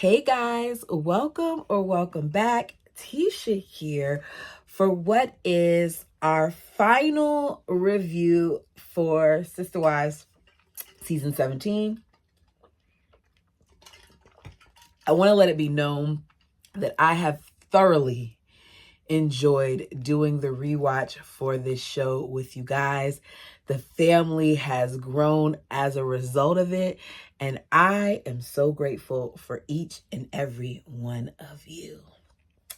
Hey guys, welcome back. Tisha here for what is our final review for Sister Wives season 17. I want to let it be known that I have thoroughly enjoyed doing the rewatch for this show with you guys. The family has grown as a result of it, and I am so grateful for each and every one of you.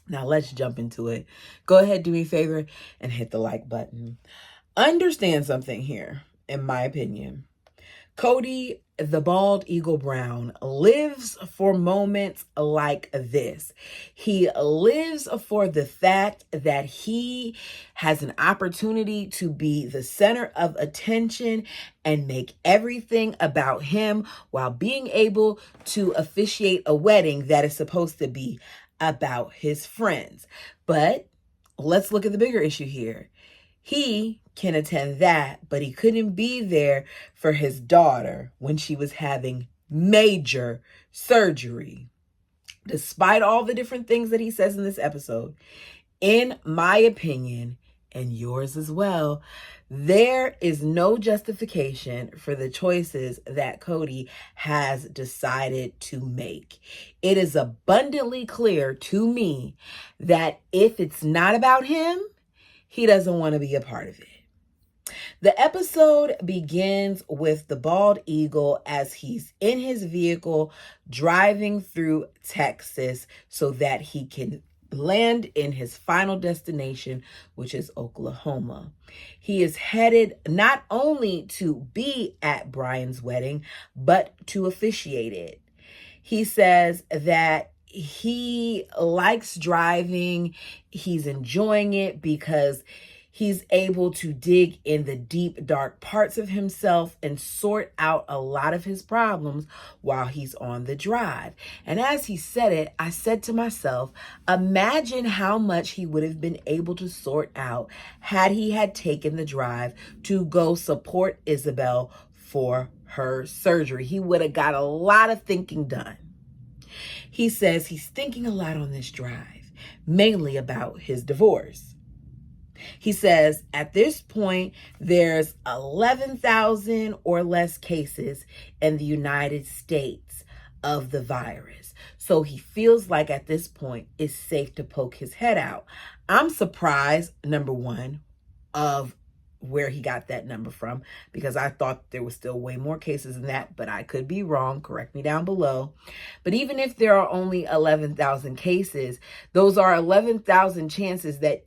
Now let's jump into it. Go ahead, do me a favor and hit the like button. Understand something here, in my opinion. Kody, the bald eagle Brown, lives for moments like this. He lives for the fact that he has an opportunity to be the center of attention and make everything about him while being able to officiate a wedding that is supposed to be about his friends. But let's look at the bigger issue here. He can attend that, but he couldn't be there for his daughter when she was having major surgery. Despite all the different things that he says in this episode, in my opinion, and yours as well, there is no justification for the choices that Kody has decided to make. It is abundantly clear to me that if it's not about him, he doesn't want to be a part of it. The episode begins with the bald eagle as he's in his vehicle driving through Texas so that he can land in his final destination, which is Oklahoma. He is headed not only to be at Brian's wedding, but to officiate it. He says that he likes driving. He's enjoying it because he's able to dig in the deep, dark parts of himself and sort out a lot of his problems while he's on the drive. And as he said it, I said to myself, imagine how much he would have been able to sort out had he had taken the drive to go support Isabelle for her surgery. He would have got a lot of thinking done. He says he's thinking a lot on this drive, mainly about his divorce. He says at this point, there's 11,000 or less cases in the United States of the virus. So he feels like at this point, it's safe to poke his head out. I'm surprised, number one, of where he got that number from, because I thought there was still way more cases than that, but I could be wrong. Correct me down below. But even if there are only 11,000 cases, those are 11,000 chances that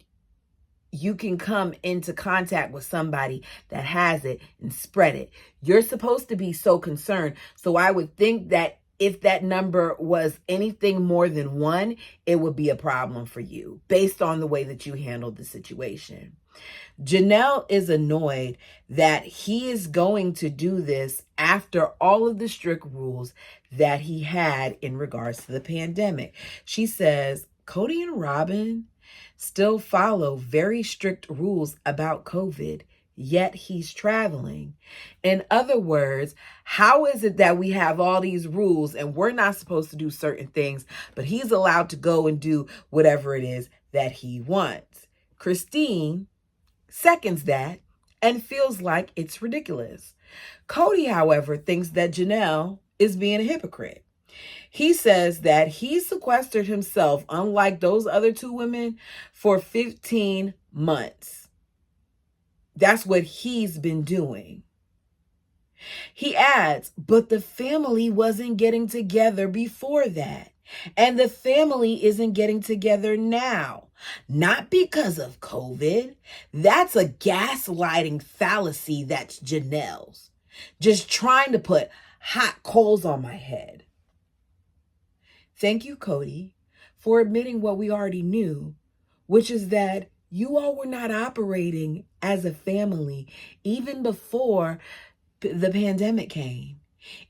you can come into contact with somebody that has it and spread it. You're supposed to be so concerned. So I would think that if that number was anything more than one, it would be a problem for you based on the way that you handled the situation. Janelle is annoyed that he is going to do this after all of the strict rules that he had in regards to the pandemic. She says, Kody and Robin still follow very strict rules about COVID, yet he's traveling. In other words, how is it that we have all these rules and we're not supposed to do certain things, but he's allowed to go and do whatever it is that he wants? Christine seconds that and feels like it's ridiculous. Kody, however, thinks that Janelle is being a hypocrite. He says that he sequestered himself, unlike those other two women, for 15 months. That's what he's been doing. He adds, but the family wasn't getting together before that. And the family isn't getting together now. Not because of COVID. That's a gaslighting fallacy that's Janelle's. Just trying to put hot coals on my head. Thank you, Kody, for admitting what we already knew, which is that you all were not operating as a family even before the pandemic came,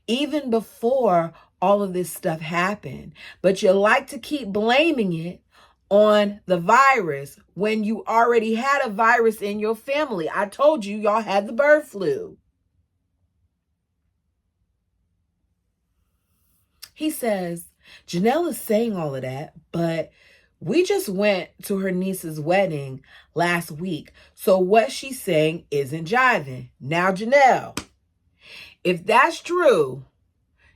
even before all of this stuff happened. But you like to keep blaming it on the virus when you already had a virus in your family. I told you y'all had the bird flu. He says Janelle is saying all of that, but we just went to her niece's wedding last week. So what she's saying isn't jiving. Now, Janelle, if that's true,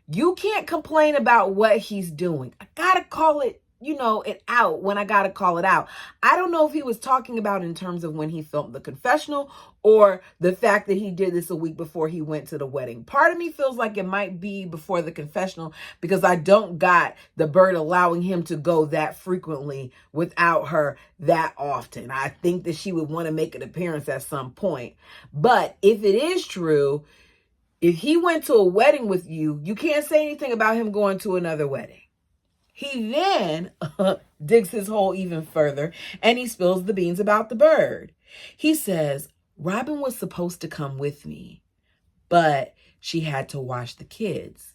you can't complain about what he's doing. I gotta call it, it out when I gotta call it out. I don't know if he was talking about in terms of when he filmed the confessional or the fact that he did this a week before he went to the wedding. Part of me feels like it might be before the confessional because I don't got the bird allowing him to go that frequently without her that often. I think that she would want to make an appearance at some point. But if it is true, if he went to a wedding with you, you can't say anything about him going to another wedding. He then digs his hole even further and he spills the beans about the bird. He says, Robin was supposed to come with me, but she had to watch the kids.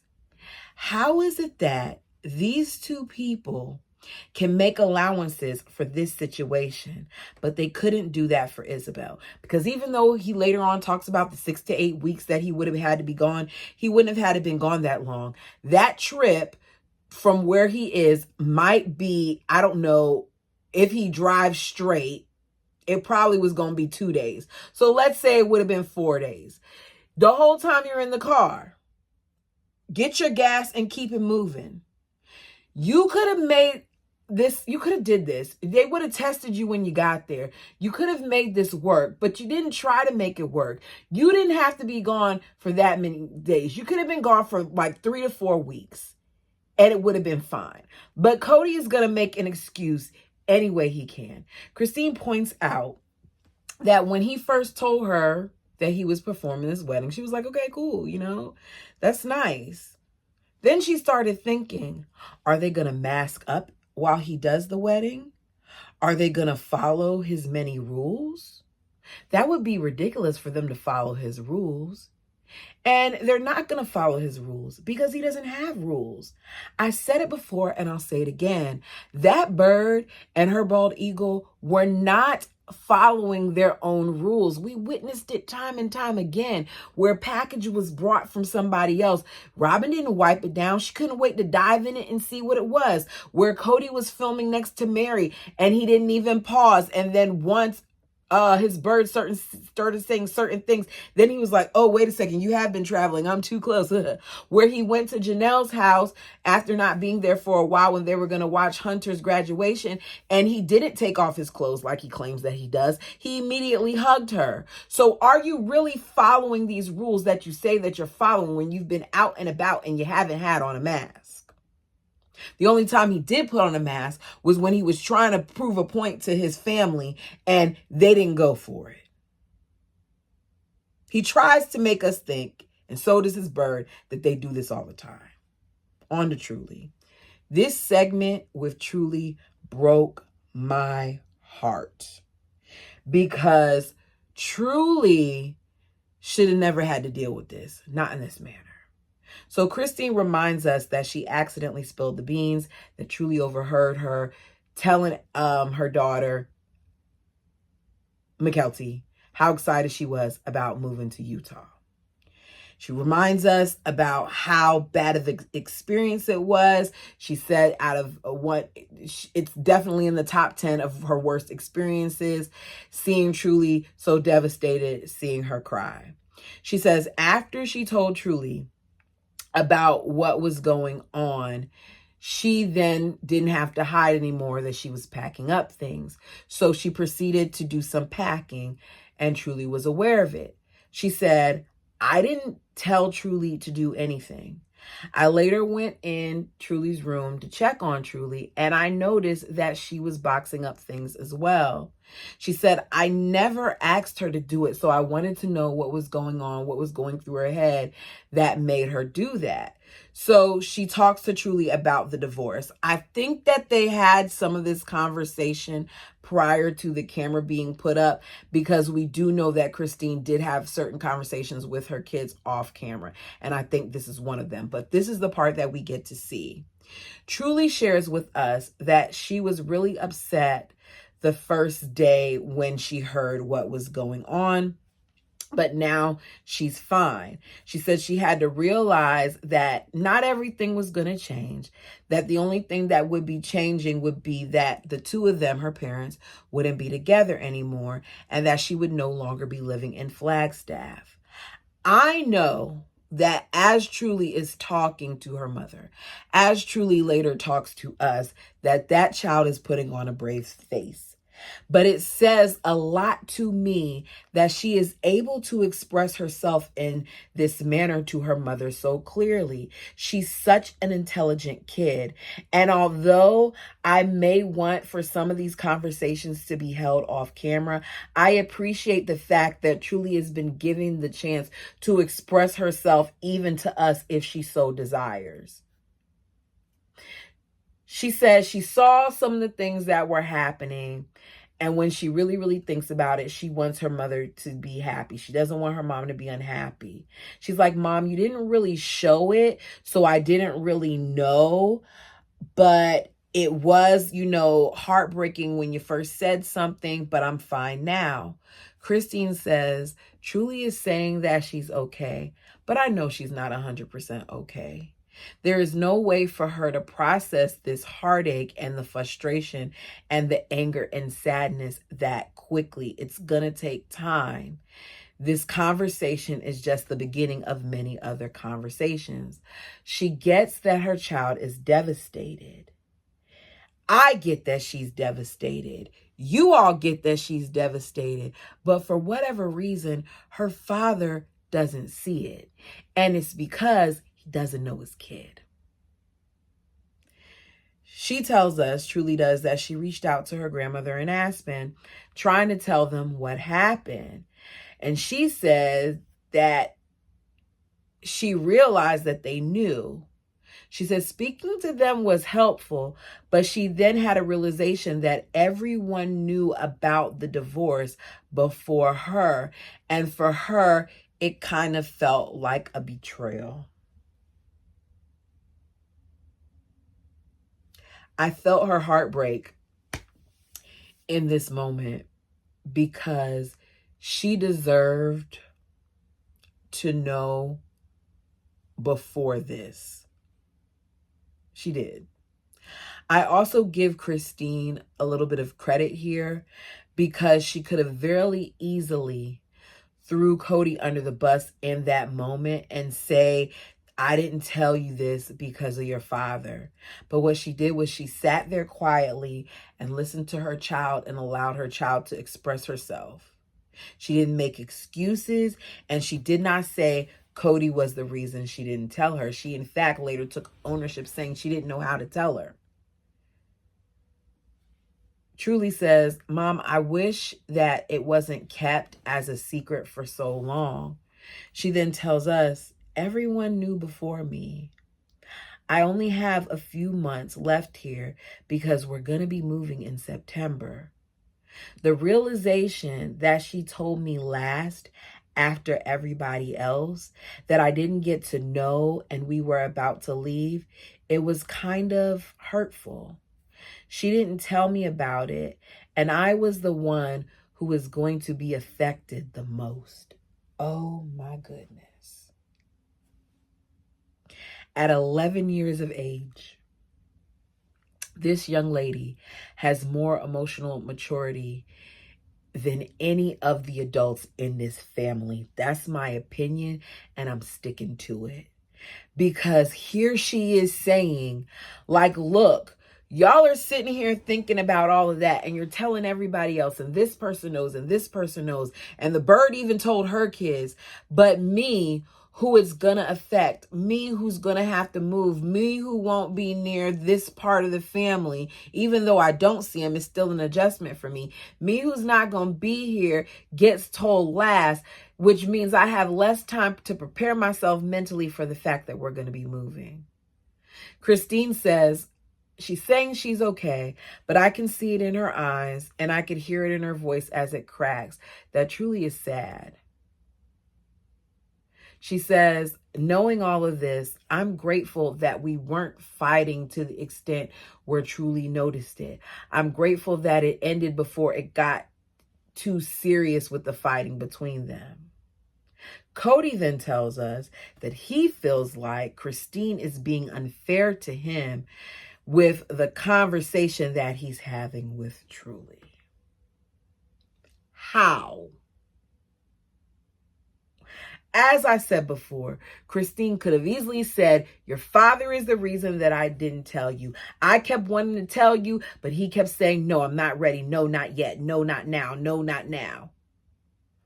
How is it that these two people can make allowances for this situation, but they couldn't do that for Isabelle? Because even though he later on talks about the 6 to 8 weeks that he would have had to be gone, he wouldn't have had to been gone that long. That trip from where he is might be, I don't know, if he drives straight, it probably was going to be 2 days. So let's say it would have been 4 days. The whole time you're in the car, get your gas and keep it moving. You could have made this, you could have did this. They would have tested you when you got there. You could have made this work, but you didn't try to make it work. You didn't have to be gone for that many days. You could have been gone for like 3 to 4 weeks and it would have been fine. But Kody is going to make an excuse any way he can. Christine points out that when he first told her that he was performing this wedding, she was like, okay, cool, that's nice. Then she started thinking, are they going to mask up while he does the wedding? Are they going to follow his many rules? That would be ridiculous for them to follow his rules. And they're not going to follow his rules because he doesn't have rules. I said it before and I'll say it again. That bird and her bald eagle were not following their own rules. We witnessed it time and time again where a package was brought from somebody else. Robin didn't wipe it down. She couldn't wait to dive in it and see what it was. Where Kody was filming next to Mary and he didn't even pause. And then once his bird started saying certain things, then he was like, oh, wait a second, you have been traveling, I'm too close. Where he went to Janelle's house after not being there for a while when they were going to watch Hunter's graduation, and he didn't take off his clothes like he claims that he does. He immediately hugged her. So are you really following these rules that you say that you're following when you've been out and about and you haven't had on a mask? The only time he did put on a mask was when he was trying to prove a point to his family and they didn't go for it. He tries to make us think, and so does his bird, that they do this all the time. On to Truly. This segment with Truly broke my heart because Truly should have never had to deal with this, not in this manner. So Christine reminds us that she accidentally spilled the beans, that Truly overheard her telling her daughter, Mykelti, how excited she was about moving to Utah. She reminds us about how bad of an experience it was. She said out of it's definitely in the top 10 of her worst experiences, seeing Truly so devastated, seeing her cry. She says after she told Truly about what was going on, she then didn't have to hide anymore that she was packing up things. So she proceeded to do some packing and Truly was aware of it. She said, I didn't tell Truly to do anything. I later went in Truly's room to check on Truly and I noticed that she was boxing up things as well. She said, I never asked her to do it, so I wanted to know what was going on, what was going through her head that made her do that. So she talks to Truly about the divorce. I think that they had some of this conversation prior to the camera being put up because we do know that Christine did have certain conversations with her kids off camera. And I think this is one of them. But this is the part that we get to see. Truly shares with us that she was really upset the first day when she heard what was going on. but now she's fine. She said she had to realize that not everything was going to change, that the only thing that would be changing would be that the two of them, her parents, wouldn't be together anymore, and that she would no longer be living in Flagstaff. I know that as Truly is talking to her mother, as Truly later talks to us, that child is putting on a brave face. But it says a lot to me that she is able to express herself in this manner to her mother so clearly. She's such an intelligent kid. And although I may want for some of these conversations to be held off camera, I appreciate the fact that Truly has been given the chance to express herself even to us if she so desires. She says she saw some of the things that were happening. And when she really, really thinks about it, she wants her mother to be happy. She doesn't want her mom to be unhappy. She's like, Mom, you didn't really show it, so I didn't really know. But it was, heartbreaking when you first said something, but I'm fine now. Christine says, Truly is saying that she's okay, but I know she's not 100% okay. There is no way for her to process this heartache and the frustration and the anger and sadness that quickly. It's going to take time. This conversation is just the beginning of many other conversations. She gets that her child is devastated. I get that she's devastated. You all get that she's devastated. But for whatever reason, her father doesn't see it. And it's because doesn't know his kid. She tells us, Truly does, that she reached out to her grandmother in Aspen trying to tell them what happened. And she said that she realized that they knew. She said speaking to them was helpful, but she then had a realization that everyone knew about the divorce before her. And for her, it kind of felt like a betrayal. I felt her heartbreak in this moment because she deserved to know before this. She did. I also give Christine a little bit of credit here because she could have very easily threw Kody under the bus in that moment and say, I didn't tell you this because of your father. But what she did was she sat there quietly and listened to her child and allowed her child to express herself. She didn't make excuses, and she did not say Kody was the reason she didn't tell her. She, in fact, later took ownership, saying she didn't know how to tell her. Truly says, Mom, I wish that it wasn't kept as a secret for so long. She then tells us, everyone knew before me. I only have a few months left here because we're going to be moving in September. The realization that she told me last after everybody else that I didn't get to know and we were about to leave, it was kind of hurtful. She didn't tell me about it, and I was the one who was going to be affected the most. Oh my goodness. At 11 years of age, this young lady has more emotional maturity than any of the adults in this family. That's my opinion, and I'm sticking to it. Because here she is saying, like, look, y'all are sitting here thinking about all of that, and you're telling everybody else, and this person knows, and this person knows, and the bird even told her kids, but me, who it's gonna affect, me who's gonna have to move, me who won't be near this part of the family, even though I don't see him, it's still an adjustment for me. Me who's not gonna be here gets told last, which means I have less time to prepare myself mentally for the fact that we're gonna be moving. Christine says, she's saying she's okay, but I can see it in her eyes and I could hear it in her voice as it cracks, that Truly is sad. She says, knowing all of this, I'm grateful that we weren't fighting to the extent where Truly noticed it. I'm grateful that it ended before it got too serious with the fighting between them. Kody then tells us that he feels like Christine is being unfair to him with the conversation that he's having with Truly. How? As I said before, Christine could have easily said, your father is the reason that I didn't tell you. I kept wanting to tell you, but he kept saying, no, I'm not ready. No, not yet. No, not now. No, not now.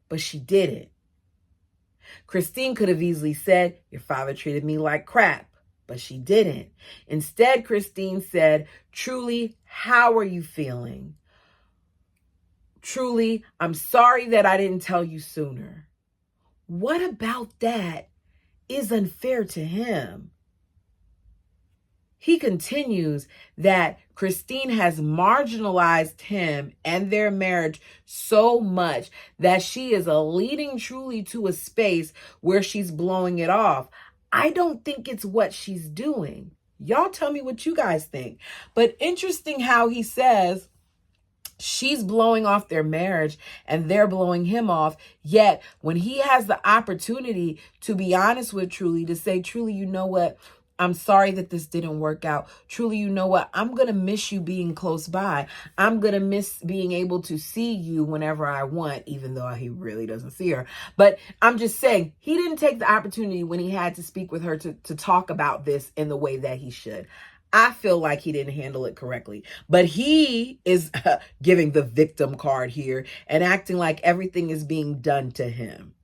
But she didn't. Christine could have easily said, your father treated me like crap, but she didn't. Instead, Christine said, Truly, how are you feeling? Truly, I'm sorry that I didn't tell you sooner. What about that is unfair to him? He continues that Christine has marginalized him and their marriage so much that she is leading Truly to a space where she's blowing it off. I don't think it's what she's doing. Y'all tell me what you guys think. But interesting how he says she's blowing off their marriage and they're blowing him off. Yet when he has the opportunity to be honest with Truly, to say, Truly, you know what? I'm sorry that this didn't work out. Truly, you know what? I'm going to miss you being close by. I'm going to miss being able to see you whenever I want, even though he really doesn't see her. But I'm just saying, he didn't take the opportunity when he had to speak with her to talk about this in the way that he should. I feel like he didn't handle it correctly, but he is giving the victim card here and acting like everything is being done to him.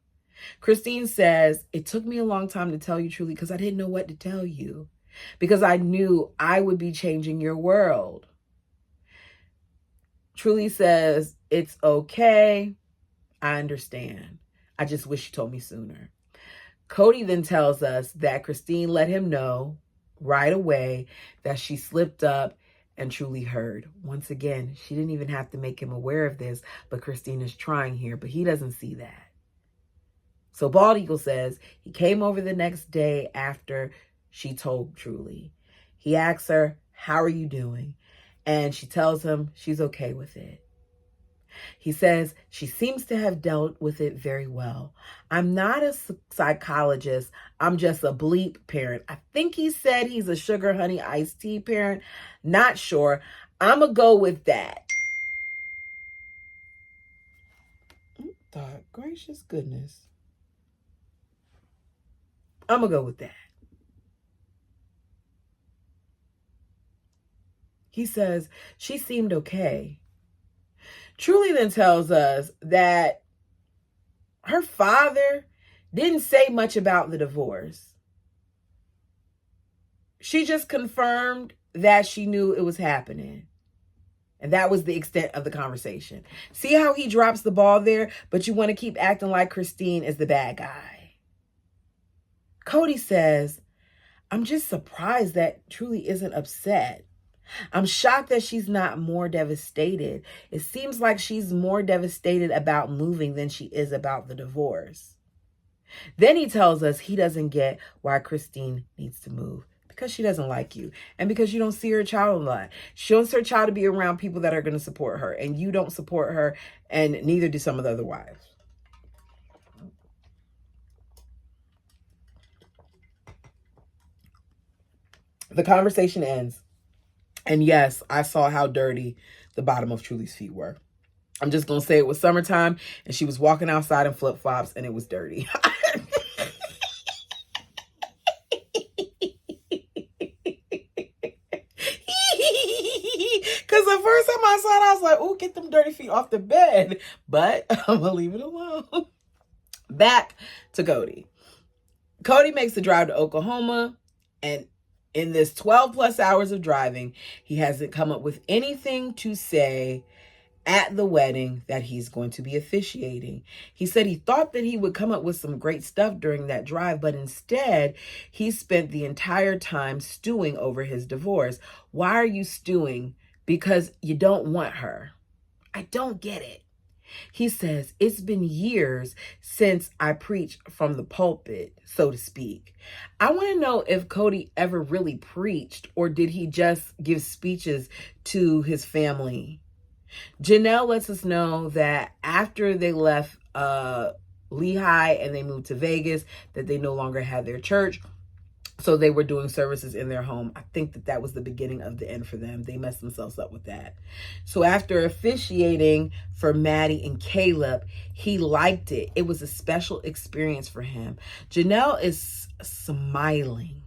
Christine says, it took me a long time to tell you, Truly, because I didn't know what to tell you, because I knew I would be changing your world. Truly says, it's okay. I understand. I just wish you told me sooner. Kody then tells us that Christine let him know right away that she slipped up and Truly heard. Once again, she didn't even have to make him aware of this, but Christine is trying here, but he doesn't see that. So Bald Eagle says he came over the next day after she told Truly. He asks her, how are you doing? And she tells him she's okay with it. He says she seems to have dealt with it very well. I'm not a psychologist. I'm just a bleep parent. I think he said he's a sugar honey iced tea parent. Not sure. I'm going to go with that. God, gracious goodness. I'm going to go with that. He says she seemed okay. Truly then tells us that her father didn't say much about the divorce. She just confirmed that she knew it was happening. And that was the extent of the conversation. See how he drops the ball there, but you want to keep acting like Christine is the bad guy. Kody says, I'm just surprised that Truly isn't upset. I'm shocked that she's not more devastated. It seems like she's more devastated about moving than she is about the divorce. Then he tells us he doesn't get why Christine needs to move. Because she doesn't like you. And because you don't see her child a lot. She wants her child to be around people that are going to support her. And you don't support her. And neither do some of the other wives. The conversation ends. And yes, I saw how dirty the bottom of Truly's feet were. I'm just going to say it was summertime and she was walking outside in flip-flops and it was dirty. Because the first time I saw it, I was like, oh, get them dirty feet off the bed. But I'm going to leave it alone. Back to Kody. Kody makes the drive to Oklahoma, and in this 12 plus hours of driving, he hasn't come up with anything to say at the wedding that he's going to be officiating. He said he thought that he would come up with some great stuff during that drive, but instead he spent the entire time stewing over his divorce. Why are you stewing? Because you don't want her. I don't get it. He says, it's been years since I preached from the pulpit, so to speak. I want to know if Kody ever really preached, or did he just give speeches to his family? Janelle lets us know that after they left Lehigh and they moved to Vegas, that they no longer had their church. So they were doing services in their home. I think that was the beginning of the end for them. They messed themselves up with that. So after officiating for Maddie and Caleb, he liked it. It was a special experience for him. Janelle is smiling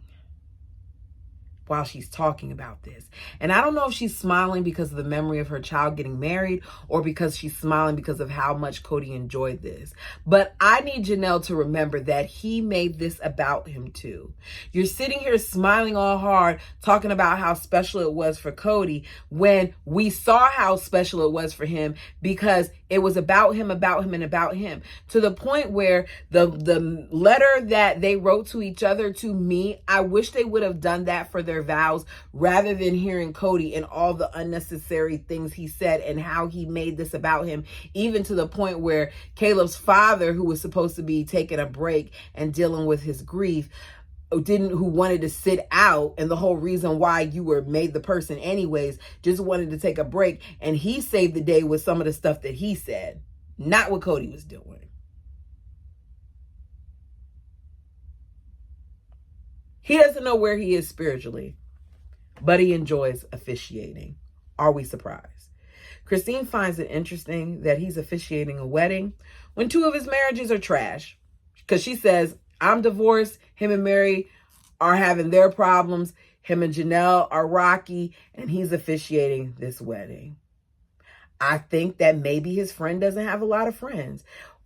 while she's talking about this. And I don't know if she's smiling because of the memory of her child getting married or because she's smiling because of how much Kody enjoyed this. But I need Janelle to remember that he made this about him too. You're sitting here smiling all hard, talking about how special it was for Kody when we saw how special it was for him because it was about him, and about him. To the point where the letter that they wrote to each other, to me, I wish they would have done that for their vows rather than hearing Kody and all the unnecessary things he said and how he made this about him, even to the point where Caleb's father, who was supposed to be taking a break and dealing with his grief, who wanted to sit out, and the whole reason why you were made the person anyways, just wanted to take a break, and he saved the day with some of the stuff that he said, not what Kody was doing. He doesn't know where he is spiritually, but he enjoys officiating. Are we surprised? Christine finds it interesting that he's officiating a wedding when 2 of his marriages are trash, because she says, I'm divorced, him and Mary are having their problems, him and Janelle are rocky, and he's officiating this wedding. I think that maybe his friend doesn't have a lot of friends,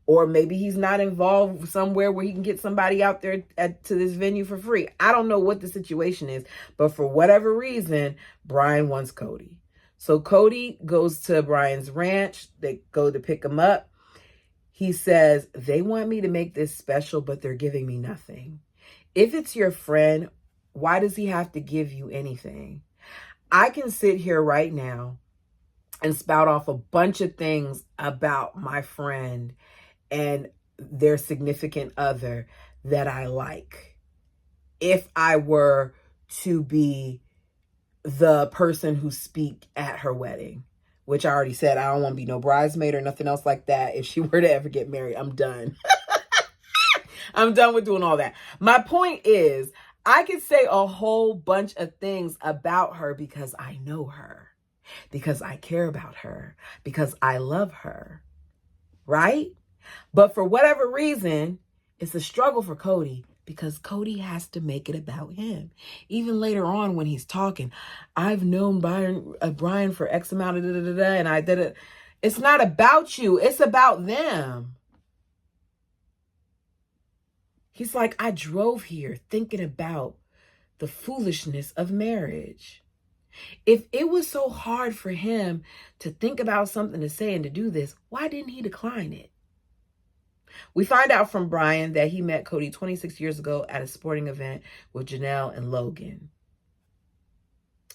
or maybe he's not involved somewhere where he can get somebody out there to this venue for free. I don't know what the situation is, but for whatever reason, Brian wants Kody. So Kody goes to Brian's ranch. They go to pick him up. He says, they want me to make this special, but they're giving me nothing. If it's your friend, why does he have to give you anything? I can sit here right now and spout off a bunch of things about my friend and their significant other that I like. If I were to be the person who speak at her wedding, which I already said, I don't want to be no bridesmaid or nothing else like that. If she were to ever get married, I'm done. I'm done with doing all that. My point is, I could say a whole bunch of things about her because I know her, because I care about her, because I love her, right? But for whatever reason, it's a struggle for Kody because Kody has to make it about him. Even later on when he's talking, I've known Brian for X amount of and I did it. It's not about you. It's about them. He's like, I drove here thinking about the foolishness of marriage. If it was so hard for him to think about something to say and to do this, why didn't he decline it? We find out from Brian that he met Kody 26 years ago at a sporting event with Janelle and Logan.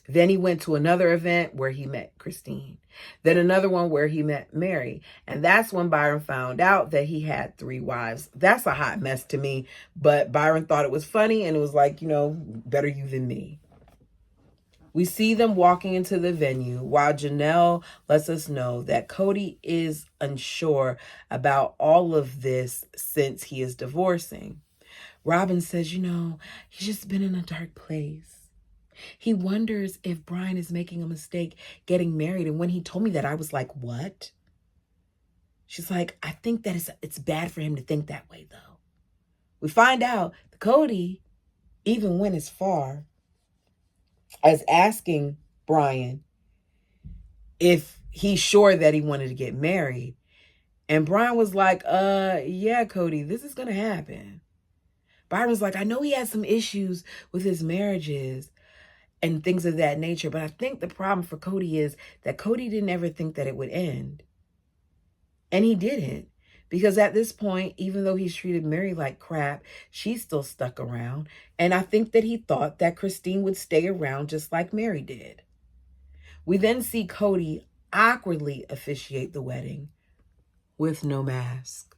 Then he went to another event where he met Christine. Then another one where he met Mary. And that's when Byron found out that he had 3 wives. That's a hot mess to me. But Byron thought it was funny and it was like, better you than me. We see them walking into the venue while Janelle lets us know that Kody is unsure about all of this since he is divorcing. Robin says, he's just been in a dark place. He wonders if Brian is making a mistake getting married. And when he told me that, I was like, what? She's like, I think that it's bad for him to think that way, though. We find out that Kody even went as far as asking Brian if he's sure that he wanted to get married. And Brian was like, yeah, Kody, this is going to happen. Byron was like, I know he had some issues with his marriages and things of that nature, but I think the problem for Kody is that Kody didn't ever think that it would end. And he didn't. Because at this point, even though he's treated Mary like crap, she's still stuck around. And I think that he thought that Christine would stay around just like Mary did. We then see Kody awkwardly officiate the wedding with no mask.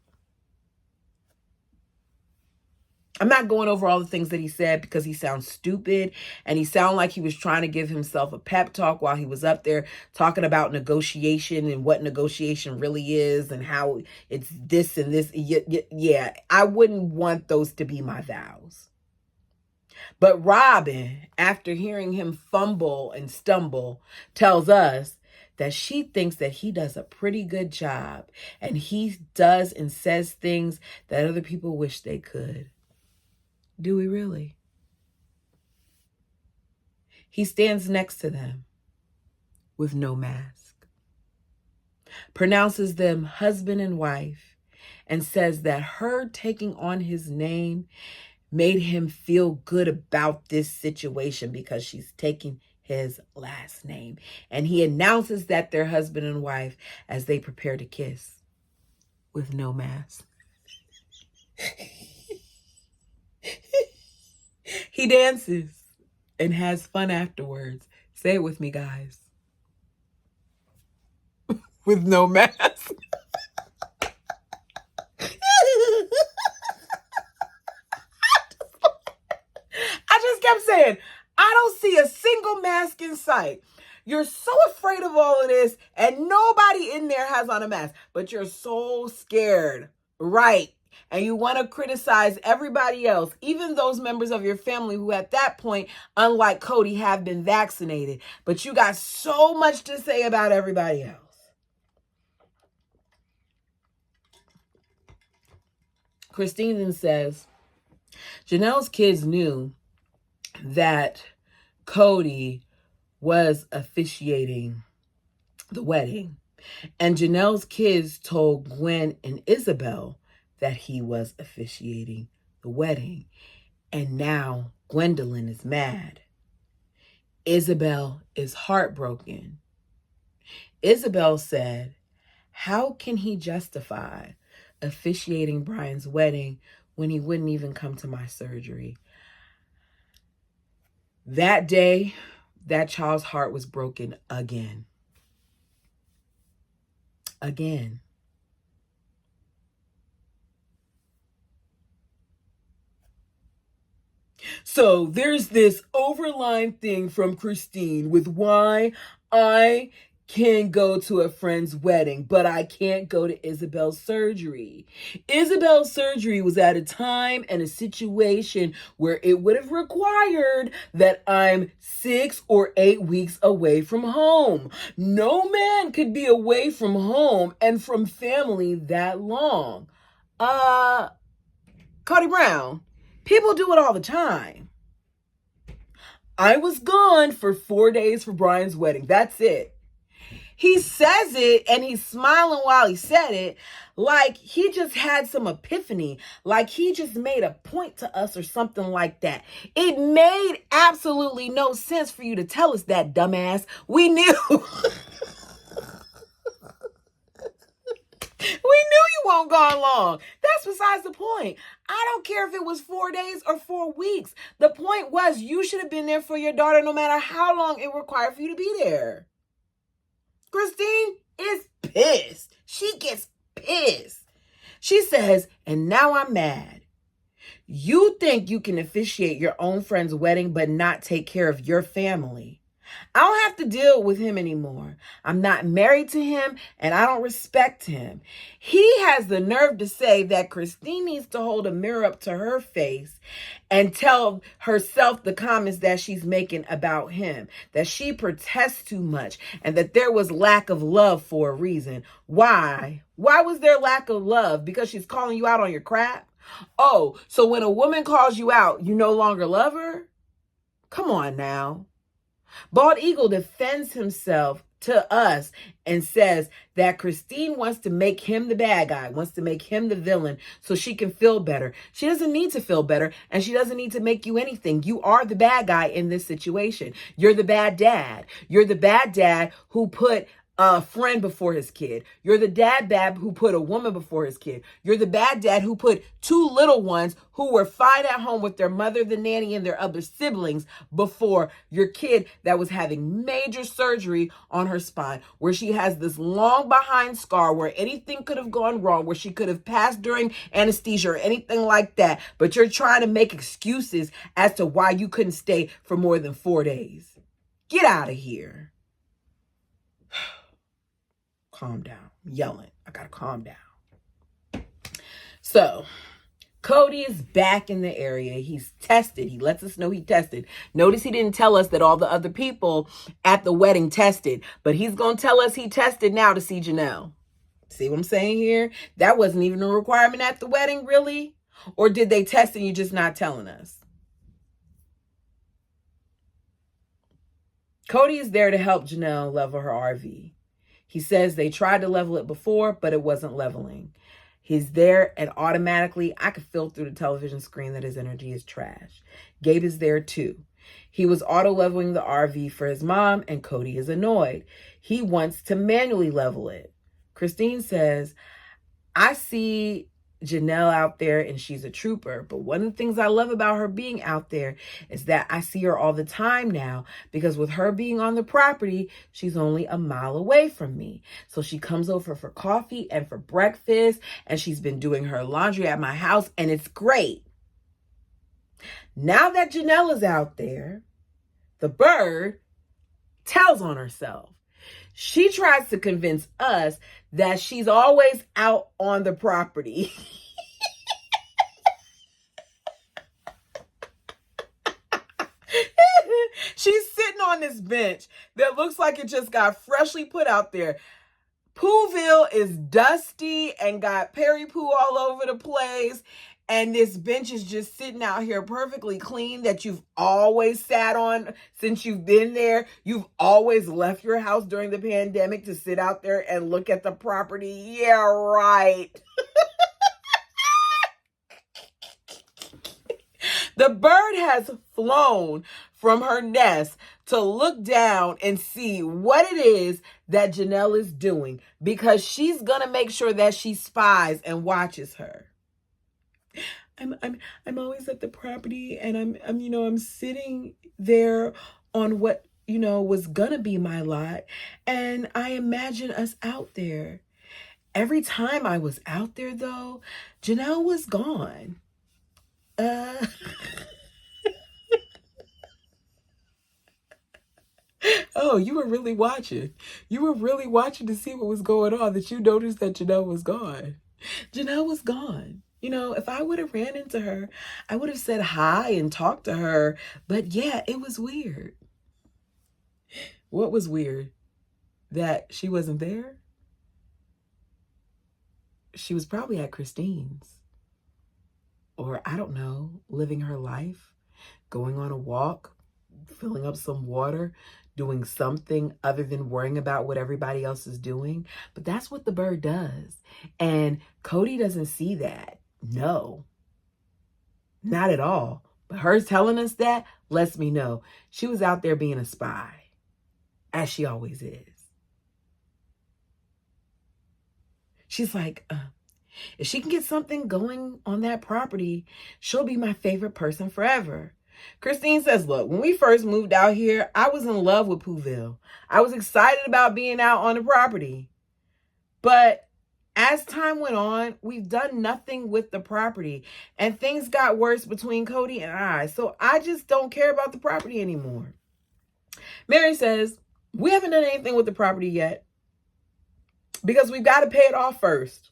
I'm not going over all the things that he said because he sounds stupid and he sounded like he was trying to give himself a pep talk while he was up there talking about negotiation and what negotiation really is and how it's this and this. Yeah, I wouldn't want those to be my vows. But Robin, after hearing him fumble and stumble, tells us that she thinks that he does a pretty good job and he does and says things that other people wish they could. Do we really? He stands next to them with no mask, pronounces them husband and wife, and says that her taking on his name made him feel good about this situation because she's taking his last name. And he announces that they're husband and wife as they prepare to kiss with no mask. He dances and has fun afterwards. Say it with me, guys. With no mask. I just kept saying, I don't see a single mask in sight. You're so afraid of all of this and nobody in there has on a mask, but you're so scared, right? And you want to criticize everybody else, even those members of your family who at that point, unlike Kody, have been vaccinated. But you got so much to say about everybody else. Christine then says, Janelle's kids knew that Kody was officiating the wedding. And Janelle's kids told Gwen and Isabelle that he was officiating the wedding. And now Gwendolyn is mad. Isabelle is heartbroken. Isabelle said, how can he justify officiating Brian's wedding when he wouldn't even come to my surgery? That day, that child's heart was broken again. Again. So there's this overline thing from Christine with why I can go to a friend's wedding, but I can't go to Isabelle's surgery. Isabelle's surgery was at a time and a situation where it would have required that I'm 6 or 8 weeks away from home. No man could be away from home and from family that long. Kody Brown, people do it all the time. I was gone for 4 days for Brian's wedding. That's it. He says it and he's smiling while he said it like he just had some epiphany, like he just made a point to us or something like that. It made absolutely no sense for you to tell us that, dumbass. We knew. We knew you won't go long. That's besides the point. I don't care if it was 4 days or 4 weeks. The point was you should have been there for your daughter no matter how long it required for you to be there. Christine is pissed. She gets pissed. She says, and now I'm mad. You think you can officiate your own friend's wedding but not take care of your family. I don't have to deal with him anymore. I'm not married to him and I don't respect him. He has the nerve to say that Christine needs to hold a mirror up to her face and tell herself the comments that she's making about him, that she protests too much and that there was lack of love for a reason. Why? Why was there lack of love? Because she's calling you out on your crap? Oh, so when a woman calls you out, you no longer love her? Come on now. Bald Eagle defends himself to us and says that Christine wants to make him the bad guy, wants to make him the villain so she can feel better. She doesn't need to feel better and she doesn't need to make you anything. You are the bad guy in this situation. You're the bad dad. You're the bad dad who put a friend before his kid. You're the dad who put a woman before his kid. You're the bad dad who put two little ones who were fine at home with their mother, the nanny, and their other siblings before your kid that was having major surgery on her spine, where she has this long behind scar where anything could have gone wrong, where she could have passed during anesthesia or anything like that. But you're trying to make excuses as to why you couldn't stay for more than 4 days. Get out of here. Calm down. I'm yelling. I gotta calm down. So, Kody is back in the area. He's tested. He lets us know he tested. Notice he didn't tell us that all the other people at the wedding tested, but he's gonna tell us he tested now to see Janelle. See what I'm saying here? That wasn't even a requirement at the wedding, really? Or did they test and you're just not telling us? Kody is there to help Janelle level her RV. He says they tried to level it before, but it wasn't leveling. He's there, and automatically, I could feel through the television screen that his energy is trash. Gabe is there too. He was auto-leveling the RV for his mom, and Kody is annoyed. He wants to manually level it. Christine says, I see Janelle out there and she's a trooper, but one of the things I love about her being out there is that I see her all the time now, because with her being on the property, she's only a mile away from me. So she comes over for coffee and for breakfast, and she's been doing her laundry at my house, and it's great. Now that Janelle is out there, the bird tells on herself. She tries to convince us that she's always out on the property. She's sitting on this bench that looks like it just got freshly put out there. Pooville is dusty and got Perry poo all over the place. And this bench is just sitting out here perfectly clean, that you've always sat on since you've been there. You've always left your house during the pandemic to sit out there and look at the property. Yeah, right. The bird has flown from her nest to look down and see what it is that Janelle is doing, because she's going to make sure that she spies and watches her. I'm always at the property, and I'm sitting there on what, was gonna be my lot, and I imagine us out there. Every time I was out there, though, Janelle was gone. Oh, you were really watching. You were really watching to see what was going on, that you noticed that Janelle was gone. Janelle was gone. If I would have ran into her, I would have said hi and talked to her. But yeah, it was weird. What was weird? That she wasn't there? She was probably at Christine's. Or, I don't know, living her life, going on a walk, filling up some water, doing something other than worrying about what everybody else is doing. But that's what the bird does. And Kody doesn't see that. No, not at all. But her telling us that lets me know she was out there being a spy, as she always is. She's like, if she can get something going on that property, she'll be my favorite person forever. Christine says, look, when we first moved out here, I was in love with Pooville. I was excited about being out on the property. But as time went on, we've done nothing with the property, and things got worse between Kody and I. So I just don't care about the property anymore. Mary says, we haven't done anything with the property yet, because we've got to pay it off first.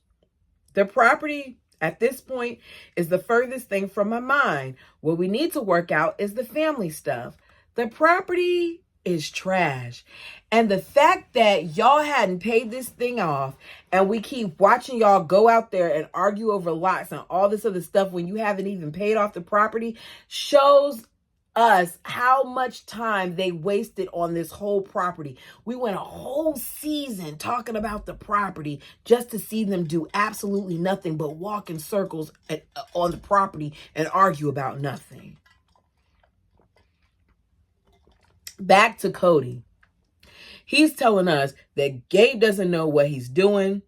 The property at this point is the furthest thing from my mind. What we need to work out is the family stuff. The property is trash. And the fact that y'all hadn't paid this thing off, and we keep watching y'all go out there and argue over lots and all this other stuff when you haven't even paid off the property, shows us how much time they wasted on this whole property. We went a whole season talking about the property just to see them do absolutely nothing but walk in circles on the property and argue about nothing. Back to Kody. He's telling us that Gabe doesn't know what he's doing.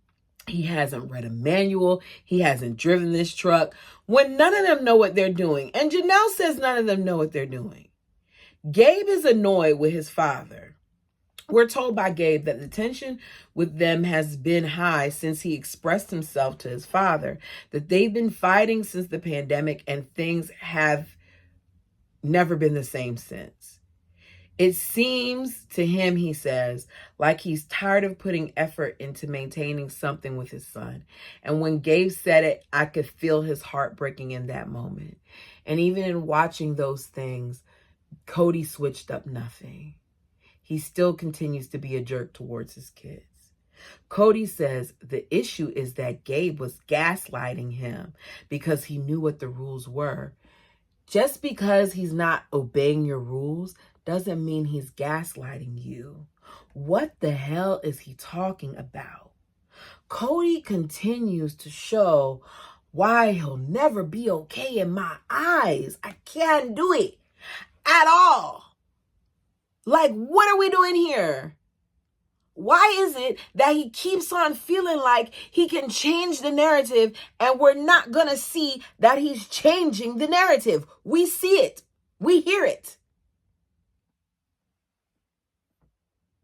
He hasn't read a manual. He hasn't driven this truck. When none of them know what they're doing. And Janelle says none of them know what they're doing. Gabe is annoyed with his father. We're told by Gabe that the tension with them has been high since he expressed himself to his father, that they've been fighting since the pandemic and things have never been the same since. It seems to him, he says, like he's tired of putting effort into maintaining something with his son. And when Gabe said it, I could feel his heart breaking in that moment. And even in watching those things, Kody switched up nothing. He still continues to be a jerk towards his kids. Kody says the issue is that Gabe was gaslighting him because he knew what the rules were. Just because he's not obeying your rules doesn't mean he's gaslighting you. What the hell is he talking about? Kody continues to show why he'll never be okay in my eyes. I can't do it at all. Like, what are we doing here? Why is it that he keeps on feeling like he can change the narrative and we're not going to see that he's changing the narrative? We see it. We hear it.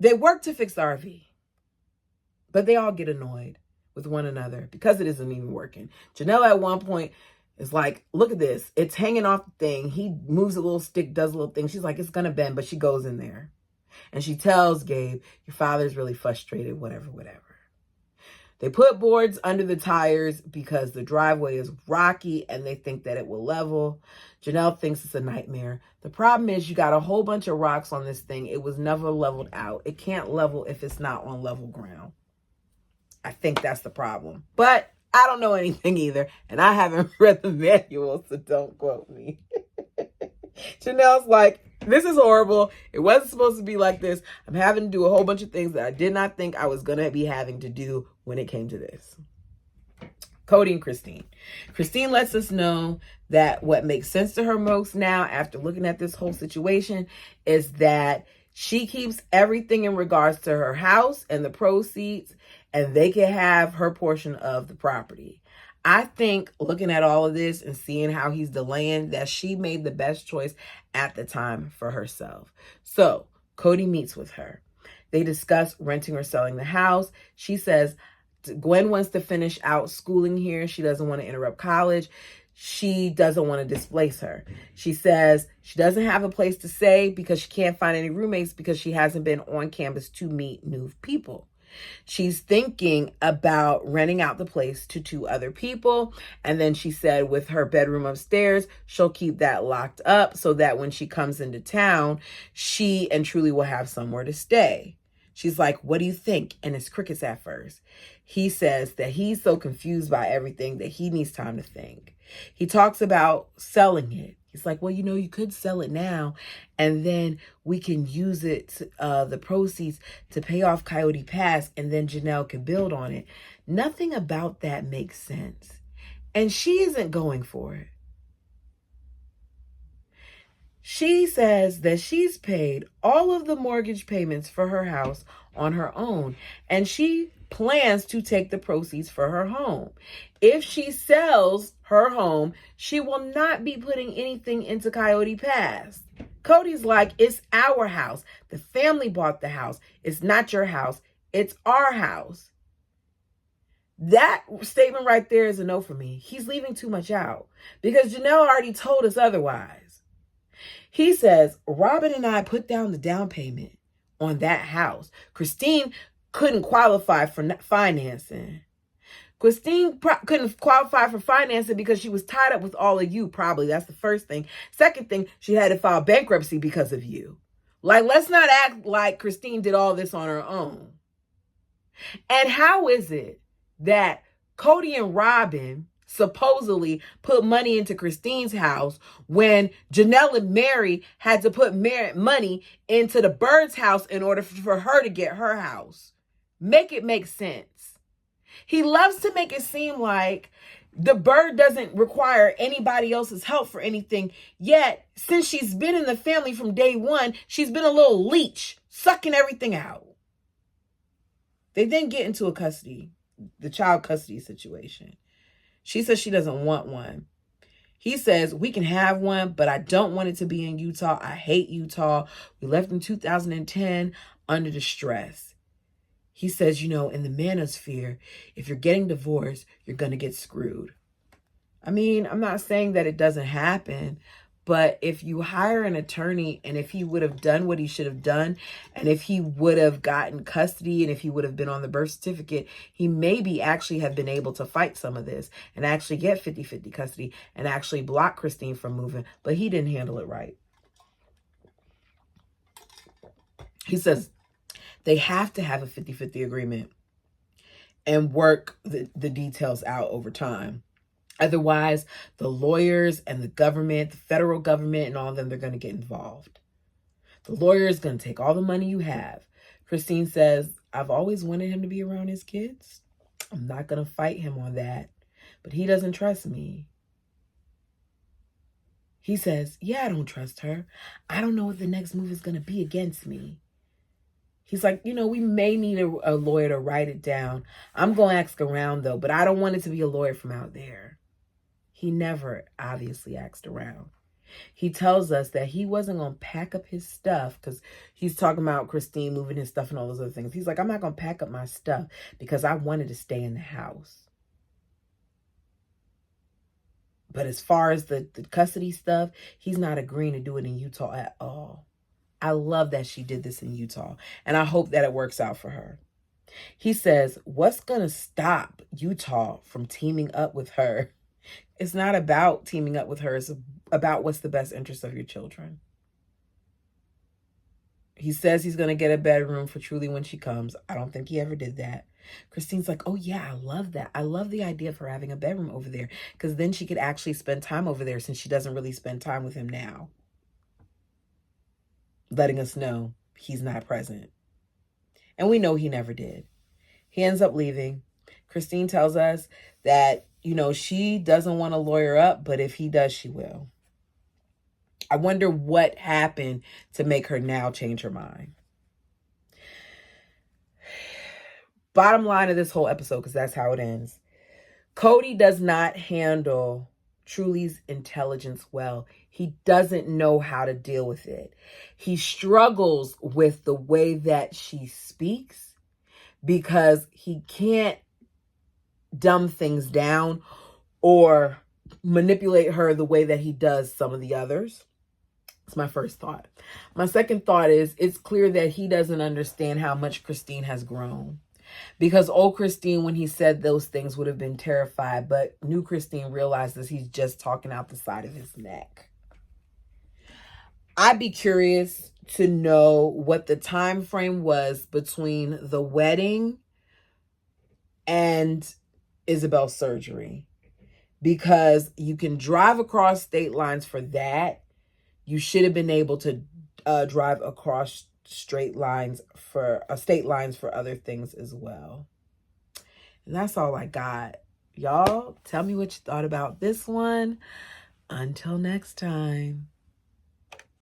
They work to fix the RV, but they all get annoyed with one another because it isn't even working. Janelle at one point is like, look at this. It's hanging off the thing. He moves a little stick, does a little thing. She's like, it's going to bend, but she goes in there. And she tells Gabe, your father's really frustrated, whatever. They put boards under the tires because the driveway is rocky and they think that it will level. Janelle thinks it's a nightmare. The problem is you got a whole bunch of rocks on this thing. It was never leveled out. It can't level if it's not on level ground. I think that's the problem. But I don't know anything either. And I haven't read the manual, so don't quote me. Janelle's like, this is horrible. It wasn't supposed to be like this. I'm having to do a whole bunch of things that I did not think I was going to be having to do when it came to this. Kody and Christine. Christine lets us know that what makes sense to her most now after looking at this whole situation is that she keeps everything in regards to her house and the proceeds, and they can have her portion of the property. I think looking at all of this and seeing how he's delaying, that she made the best choice at the time for herself. So Kody meets with her. They discuss renting or selling the house. She says Gwen wants to finish out schooling here. She doesn't want to interrupt college. She doesn't want to displace her. She says she doesn't have a place to stay because she can't find any roommates because she hasn't been on campus to meet new people. She's thinking about renting out the place to 2 other people. And then she said with her bedroom upstairs, she'll keep that locked up so that when she comes into town, she and Truly will have somewhere to stay. She's like, what do you think? And it's crickets at first. He says that he's so confused by everything that he needs time to think. He talks about selling it. He's like, well, you could sell it now and then we can use it, the proceeds to pay off Coyote Pass, and then Janelle can build on it. Nothing about that makes sense. And she isn't going for it. She says that she's paid all of the mortgage payments for her house on her own, and she plans to take the proceeds for her home. If she sells her home, she will not be putting anything into Coyote Pass. Kody's like, it's our house. The family bought the house. It's not your house. It's our house. That statement right there is a no for me. He's leaving too much out because Janelle already told us otherwise. He says, Robin and I put down the down payment on that house. Christine couldn't qualify for financing. Christine couldn't qualify for financing because she was tied up with all of you, probably. That's the first thing. Second thing, she had to file bankruptcy because of you. Like, let's not act like Christine did all this on her own. And how is it that Kody and Robin supposedly put money into Christine's house when Janelle and Mary had to put money into the Bird's house in order for her to get her house? Make it make sense. He loves to make it seem like the Bird doesn't require anybody else's help for anything. Yet, since she's been in the family from day one, she's been a little leech, sucking everything out. They then get into the child custody situation. She says she doesn't want one. He says, we can have one, but I don't want it to be in Utah. I hate Utah. We left in 2010 under distress. He says, in the manosphere, if you're getting divorced, you're going to get screwed. I mean, I'm not saying that it doesn't happen, but if you hire an attorney and if he would have done what he should have done, and if he would have gotten custody and if he would have been on the birth certificate, he maybe actually have been able to fight some of this and actually get 50-50 custody and actually block Christine from moving, but he didn't handle it right. He says they have to have a 50-50 agreement and work the details out over time. Otherwise, the lawyers and the government, the federal government and all of them, they're going to get involved. The lawyer is going to take all the money you have. Christine says, I've always wanted him to be around his kids. I'm not going to fight him on that, but he doesn't trust me. He says, yeah, I don't trust her. I don't know what the next move is going to be against me. He's like, we may need a lawyer to write it down. I'm going to ask around though, but I don't want it to be a lawyer from out there. He never obviously asked around. He tells us that he wasn't going to pack up his stuff because he's talking about Christine moving his stuff and all those other things. He's like, I'm not going to pack up my stuff because I wanted to stay in the house. But as far as the custody stuff, he's not agreeing to do it in Utah at all. I love that she did this in Utah, and I hope that it works out for her. He says, what's going to stop Utah from teaming up with her? It's not about teaming up with her. It's about what's the best interest of your children. He says he's going to get a bedroom for Truly when she comes. I don't think he ever did that. Christine's like, oh yeah, I love that. I love the idea of her having a bedroom over there because then she could actually spend time over there since she doesn't really spend time with him now. Letting us know he's not present. And we know he never did. He ends up leaving. Christine tells us that, she doesn't want to lawyer up, but if he does, she will. I wonder what happened to make her now change her mind. Bottom line of this whole episode, because that's how it ends. Kody does not handle Truly's intelligence well. He doesn't know how to deal with it. He struggles with the way that she speaks because he can't dumb things down or manipulate her the way that he does some of the others. It's my first thought. My second thought is it's clear that he doesn't understand how much Christine has grown. Because old Christine, when he said those things, would have been terrified. But new Christine realizes he's just talking out the side of his neck. I'd be curious to know what the time frame was between the wedding and Isabelle's surgery. Because you can drive across state lines for that. You should have been able to drive across state lines for other things as well. And that's all I got. Y'all, tell me what you thought about this one. Until next time.